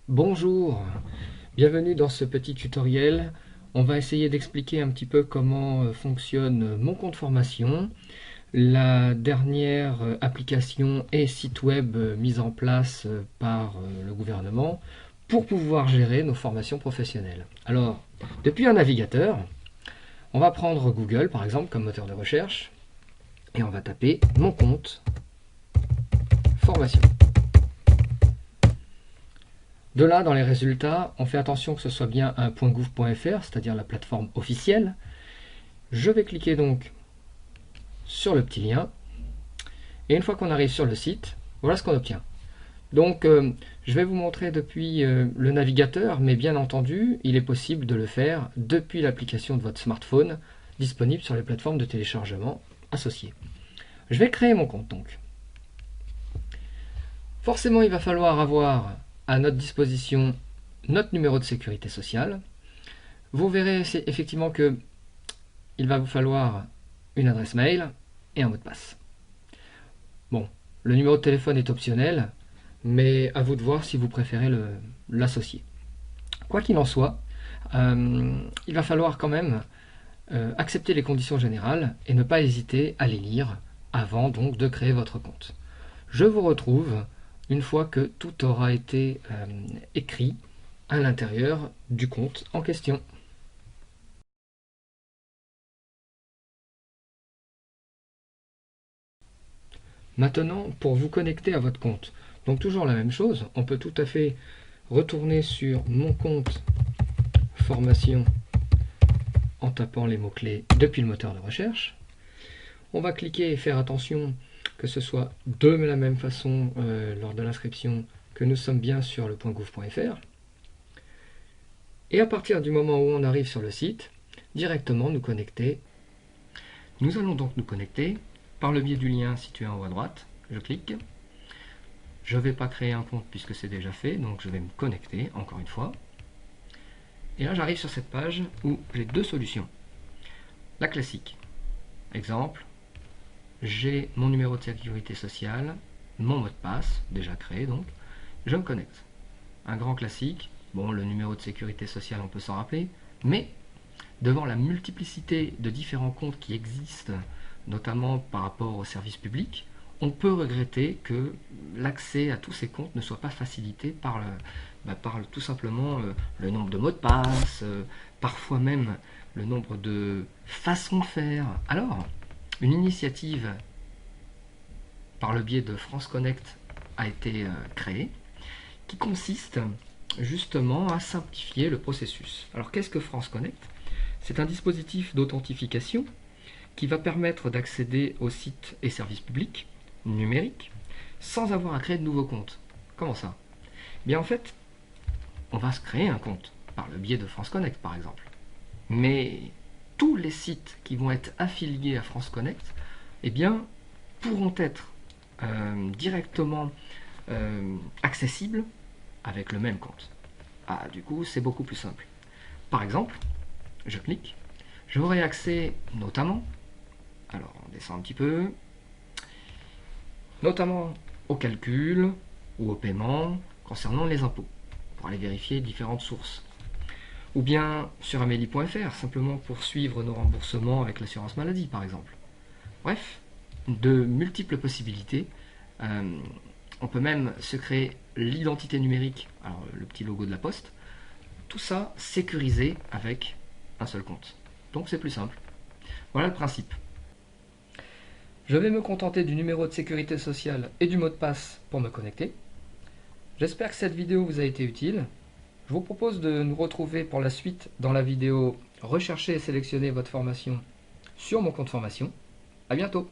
Bonjour, bienvenue dans ce petit tutoriel. On va essayer d'expliquer un petit peu comment fonctionne mon compte formation, la dernière application et site web mise en place par le gouvernement pour pouvoir gérer nos formations professionnelles. Alors, depuis un navigateur, on va prendre Google par exemple comme moteur de recherche et on va taper mon compte formation. De là, dans les résultats, on fait attention que ce soit bien un .gouv.fr, c'est-à-dire la plateforme officielle. Je vais cliquer donc sur le petit lien. Et une fois qu'on arrive sur le site, voilà ce qu'on obtient. Donc, je vais vous montrer depuis le navigateur, mais bien entendu, il est possible de le faire depuis l'application de votre smartphone, disponible sur les plateformes de téléchargement associées. Je vais créer mon compte donc. Forcément, il va falloir avoir à notre disposition notre numéro de sécurité sociale. Vous verrez effectivement que il va vous falloir une adresse mail et un mot de passe. Bon, le numéro de téléphone est optionnel, mais à vous de voir si vous préférez l'associer. Quoi qu'il en soit, il va falloir quand même accepter les conditions générales et ne pas hésiter à les lire avant donc de créer votre compte. Je vous retrouve une fois que tout aura été écrit à l'intérieur du compte en question. Maintenant, pour vous connecter à votre compte, donc toujours la même chose, on peut tout à fait retourner sur mon compte formation en tapant les mots-clés depuis le moteur de recherche. On va cliquer et faire attention que ce soit de la même façon lors de l'inscription que nous sommes bien sur le .gouv.fr. Et à partir du moment où on arrive sur le site, directement nous connecter. Nous allons donc nous connecter par le biais du lien situé en haut à droite. Je clique. Je ne vais pas créer un compte puisque c'est déjà fait, donc je vais me connecter encore une fois. Et là j'arrive sur cette page où j'ai deux solutions. La classique. Exemple, j'ai mon numéro de sécurité sociale, mon mot de passe, déjà créé donc, je me connecte. Un grand classique, bon le numéro de sécurité sociale on peut s'en rappeler, mais devant la multiplicité de différents comptes qui existent, notamment par rapport aux services publics, on peut regretter que l'accès à tous ces comptes ne soit pas facilité par, tout simplement le nombre de mots de passe, parfois même le nombre de façons de faire. Alors, une initiative par le biais de France Connect a été créée qui consiste justement à simplifier le processus. Alors qu'est-ce que France Connect? C'est un dispositif d'authentification qui va permettre d'accéder aux sites et services publics numériques sans avoir à créer de nouveaux comptes. Comment ça? Bien en fait, on va se créer un compte par le biais de France Connect par exemple. Mais tous les sites qui vont être affiliés à France Connect eh bien, pourront être directement accessibles avec le même compte. Ah, du coup, c'est beaucoup plus simple. Par exemple, je clique, j'aurai accès notamment, alors on descend un petit peu, notamment au calcul ou au paiement concernant les impôts, pour aller vérifier différentes sources. Ou bien sur amélie.fr, simplement pour suivre nos remboursements avec l'assurance maladie par exemple. Bref, de multiples possibilités. On peut même se créer l'identité numérique, alors le petit logo de la poste, tout ça sécurisé avec un seul compte. Donc c'est plus simple. Voilà le principe. Je vais me contenter du numéro de sécurité sociale et du mot de passe pour me connecter. J'espère que cette vidéo vous a été utile. Je vous propose de nous retrouver pour la suite dans la vidéo « Recherchez et sélectionnez votre formation » sur mon compte formation. À bientôt.